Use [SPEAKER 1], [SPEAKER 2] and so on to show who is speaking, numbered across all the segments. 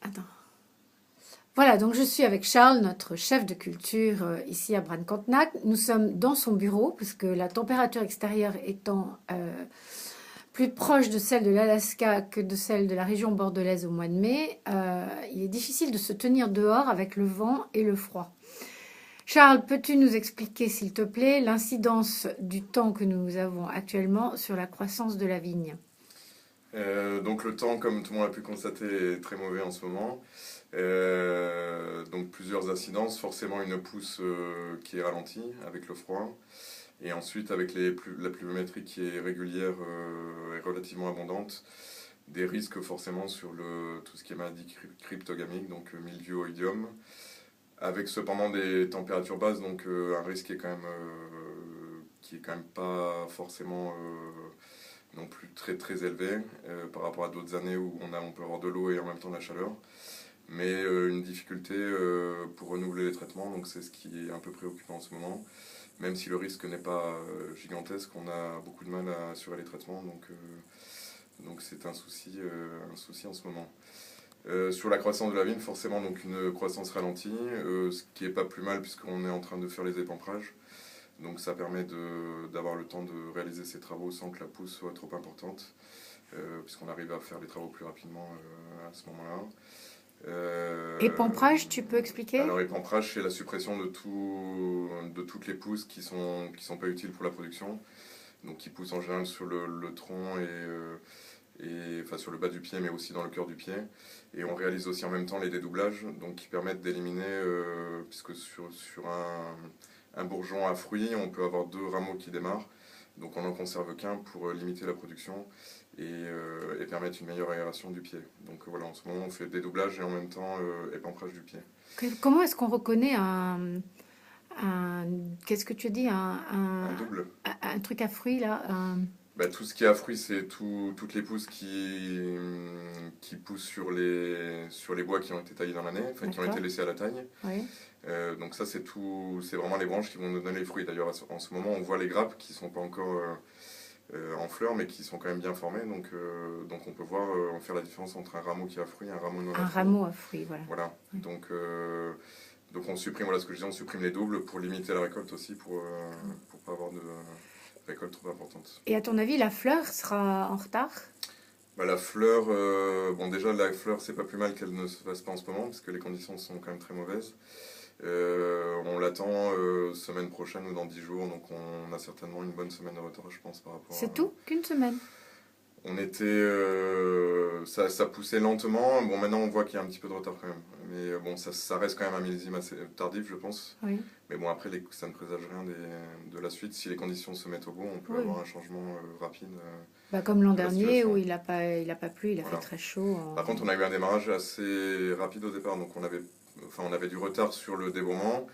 [SPEAKER 1] Attends. Voilà, donc je suis avec Charles, notre chef de culture ici à Brancontenac. Nous sommes dans son bureau, puisque la température extérieure étant plus proche de celle de l'Alaska que de celle de la région bordelaise au mois de mai, il est difficile de se tenir dehors avec le vent et le froid. Charles, peux-tu nous expliquer, s'il te plaît, l'incidence du temps que nous avons actuellement sur la croissance de la vigne?
[SPEAKER 2] Donc le temps, comme tout le monde a pu constater, est très mauvais en ce moment. Donc plusieurs incidences, forcément une pousse qui est ralentie avec le froid, et ensuite avec la pluviométrie qui est régulière et relativement abondante, des risques forcément sur tout ce qui est maladie cryptogamique, donc mildiou, oïdium, avec cependant des températures basses, donc un risque qui est quand même pas forcément non plus très très élevé par rapport à d'autres années où on peut avoir de l'eau et en même temps de la chaleur. Mais une difficulté pour renouveler les traitements, donc c'est ce qui est un peu préoccupant en ce moment. Même si le risque n'est pas gigantesque, on a beaucoup de mal à assurer les traitements, donc c'est un souci en ce moment. Sur la croissance de la vigne, forcément donc une croissance ralentie, ce qui est pas plus mal puisqu'on est en train de faire les épamprages. Donc ça permet d'avoir le temps de réaliser ces travaux sans que la pousse soit trop importante, puisqu'on arrive à faire les travaux plus rapidement à ce moment-là.
[SPEAKER 1] Épamprage, tu peux expliquer?
[SPEAKER 2] Alors épamprage, c'est la suppression de toutes les pousses qui sont pas utiles pour la production, donc qui poussent en général sur le tronc enfin sur le bas du pied, mais aussi dans le cœur du pied. Et on réalise aussi en même temps les dédoublages, donc qui permettent d'éliminer, puisque sur un bourgeon à fruits, on peut avoir deux rameaux qui démarrent, donc on n'en conserve qu'un pour limiter la production et permettre une meilleure aération du pied. Donc voilà, en ce moment on fait dédoublage et en même temps épamprage du pied.
[SPEAKER 1] Comment est-ce qu'on reconnaît qu'est-ce que tu as dit,
[SPEAKER 2] Un double.
[SPEAKER 1] un truc à fruits là,
[SPEAKER 2] Bah, tout ce qui est à fruits, c'est toutes les pousses qui poussent sur les bois qui ont été taillés dans l'année, enfin qui ont été
[SPEAKER 1] d'accord?
[SPEAKER 2] laissés à la taille.
[SPEAKER 1] Oui.
[SPEAKER 2] Donc ça, c'est vraiment les branches qui vont nous donner les fruits. D'ailleurs, en ce moment, on voit les grappes qui sont pas encore en fleurs, mais qui sont quand même bien formées. Donc on peut voir, on faire la différence entre un rameau qui a fruits et un rameau non à
[SPEAKER 1] Un
[SPEAKER 2] fruits.
[SPEAKER 1] rameau à fruits, voilà.
[SPEAKER 2] Voilà.
[SPEAKER 1] Oui.
[SPEAKER 2] Donc on supprime, voilà ce que je disais, on supprime les doubles pour limiter la récolte aussi, pour pas avoir de récolte trop importante.
[SPEAKER 1] Et à ton avis, la fleur sera en retard?
[SPEAKER 2] Bah, la fleur, bon déjà la fleur c'est pas plus mal qu'elle ne se fasse pas en ce moment parce que les conditions sont quand même très mauvaises. On l'attend semaine prochaine ou dans 10 jours, donc on a certainement une bonne semaine de retard je pense par rapport
[SPEAKER 1] C'est
[SPEAKER 2] à...
[SPEAKER 1] tout? Qu'une semaine?
[SPEAKER 2] On était... ça poussait lentement, bon maintenant on voit qu'il y a un petit peu de retard quand même. Mais bon ça reste quand même un millésime assez tardif je pense.
[SPEAKER 1] Oui.
[SPEAKER 2] Mais bon après ça ne présage rien de la suite. Si les conditions se mettent au bon, on peut
[SPEAKER 1] Oui.
[SPEAKER 2] avoir un changement rapide
[SPEAKER 1] Bah, comme l'an
[SPEAKER 2] de la
[SPEAKER 1] dernier où
[SPEAKER 2] situation.
[SPEAKER 1] il a pas plu, il a fait
[SPEAKER 2] Voilà.
[SPEAKER 1] très chaud.
[SPEAKER 2] Par contre, on a eu un démarrage assez rapide au départ, donc on avait du retard sur le débourrement.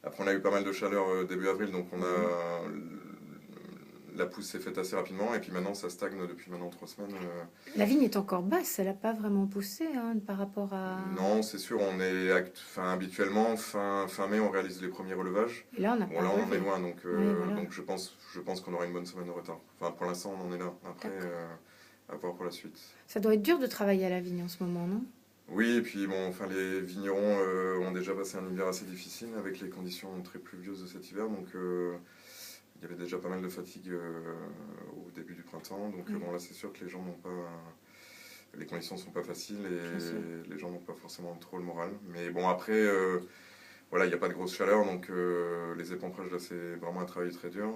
[SPEAKER 2] Après, on a eu pas mal de chaleur début avril, donc
[SPEAKER 1] Mhm.
[SPEAKER 2] la pousse s'est faite assez rapidement, et puis maintenant, ça stagne depuis maintenant 3 semaines.
[SPEAKER 1] La vigne est encore basse, elle n'a pas vraiment poussé hein, par rapport à...
[SPEAKER 2] Non, c'est sûr, habituellement, fin mai, on réalise les premiers relevages.
[SPEAKER 1] Et là, on n'a
[SPEAKER 2] Bon,
[SPEAKER 1] pas
[SPEAKER 2] là, on en est
[SPEAKER 1] relevé.
[SPEAKER 2] loin,
[SPEAKER 1] Oui, voilà.
[SPEAKER 2] donc je pense qu'on aura une bonne semaine de retard. Enfin, pour l'instant, on en est là. Après,
[SPEAKER 1] D'accord.
[SPEAKER 2] à voir pour la suite.
[SPEAKER 1] Ça doit être dur de travailler à la vigne en ce moment, non?
[SPEAKER 2] Oui, et puis bon, enfin, les vignerons ont déjà passé un hiver assez difficile avec les conditions très pluvieuses de cet hiver, donc il y avait déjà pas mal de fatigue au début du printemps. Donc
[SPEAKER 1] Oui,
[SPEAKER 2] bon, là, c'est sûr que les gens n'ont pas, les conditions sont pas faciles
[SPEAKER 1] bien sûr.
[SPEAKER 2] et les gens n'ont pas forcément trop le moral. Mais bon, après, voilà, il n'y a pas de grosse chaleur, donc les épomprages là, c'est vraiment un travail très dur.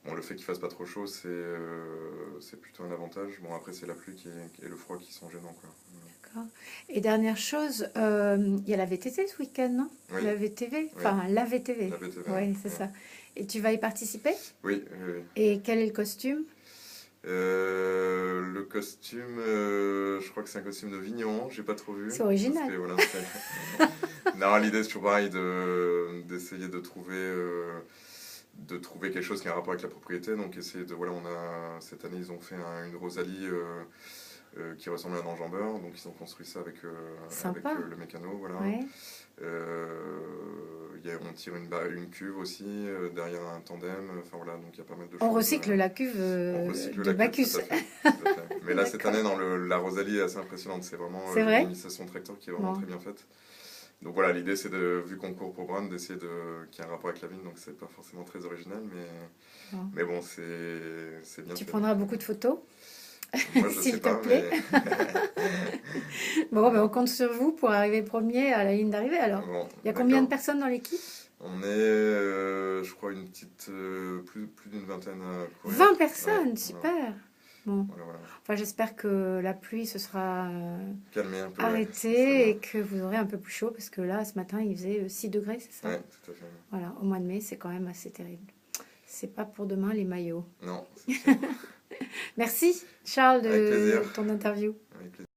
[SPEAKER 2] Bon, le fait qu'il fasse pas trop chaud, c'est plutôt un avantage. Bon, après, c'est la pluie et le froid qui sont gênants, quoi.
[SPEAKER 1] D'accord. Et dernière chose, il y a la VTT ce week-end, non?
[SPEAKER 2] Oui,
[SPEAKER 1] La VTV?
[SPEAKER 2] oui,
[SPEAKER 1] Enfin, la VTV.
[SPEAKER 2] la BTV.
[SPEAKER 1] Oui, c'est
[SPEAKER 2] Oui,
[SPEAKER 1] ça. Et tu vas y participer?
[SPEAKER 2] oui, oui, oui.
[SPEAKER 1] Et quel est le costume?
[SPEAKER 2] Le costume, je crois que c'est un costume de vigneron, j'ai pas trop vu.
[SPEAKER 1] C'est
[SPEAKER 2] Parce
[SPEAKER 1] original.
[SPEAKER 2] que voilà, non, l'idée c'est toujours pareil d'essayer de trouver quelque chose qui a un rapport avec la propriété. Donc essayer de, voilà, cette année ils ont fait une Rosalie qui ressemble à un enjambeur. Donc ils ont construit ça avec,
[SPEAKER 1] Sympa.
[SPEAKER 2] le mécano. Voilà.
[SPEAKER 1] Ouais.
[SPEAKER 2] On tire une cuve aussi, derrière un tandem. Enfin voilà, donc il y a pas mal de choses.
[SPEAKER 1] On recycle la cuve
[SPEAKER 2] On recycle
[SPEAKER 1] de
[SPEAKER 2] la cuve,
[SPEAKER 1] Bacchus.
[SPEAKER 2] tout à fait, tout à fait. Mais là, cette
[SPEAKER 1] D'accord.
[SPEAKER 2] année, dans la Rosalie est assez impressionnante. C'est vraiment
[SPEAKER 1] C'est vrai?
[SPEAKER 2] l'initiation tractor qui est vraiment
[SPEAKER 1] Bon.
[SPEAKER 2] très bien faite. Donc voilà, l'idée, c'est vu qu'on court pour Bran, d'essayer qu'il y ait un rapport avec la vigne. Donc c'est pas forcément très original,
[SPEAKER 1] Bon.
[SPEAKER 2] mais bon, c'est bien
[SPEAKER 1] Tu
[SPEAKER 2] fait.
[SPEAKER 1] prendras beaucoup de photos,
[SPEAKER 2] Moi, je
[SPEAKER 1] s'il
[SPEAKER 2] sais
[SPEAKER 1] te
[SPEAKER 2] pas,
[SPEAKER 1] plaît.
[SPEAKER 2] mais
[SPEAKER 1] Bon, ben, on compte sur vous pour arriver premier à la ligne d'arrivée alors.
[SPEAKER 2] bon,
[SPEAKER 1] Il y a combien de
[SPEAKER 2] d'accord.
[SPEAKER 1] personnes dans l'équipe?
[SPEAKER 2] On est, je crois, une petite, plus d'une vingtaine à courir.
[SPEAKER 1] 20 personnes,
[SPEAKER 2] Ouais,
[SPEAKER 1] super. Bon,
[SPEAKER 2] voilà.
[SPEAKER 1] enfin j'espère que la pluie se sera
[SPEAKER 2] Calmer un peu, ouais,
[SPEAKER 1] arrêtée et que vous aurez un peu plus chaud parce que là, ce matin, il faisait 6 degrés, c'est ça?
[SPEAKER 2] Ouais, tout à fait.
[SPEAKER 1] Voilà, au mois de mai, c'est quand même assez terrible. C'est pas pour demain les maillots.
[SPEAKER 2] Non, c'est sûr.
[SPEAKER 1] Merci Charles
[SPEAKER 2] Avec
[SPEAKER 1] de
[SPEAKER 2] plaisir.
[SPEAKER 1] ton interview.
[SPEAKER 2] Avec plaisir.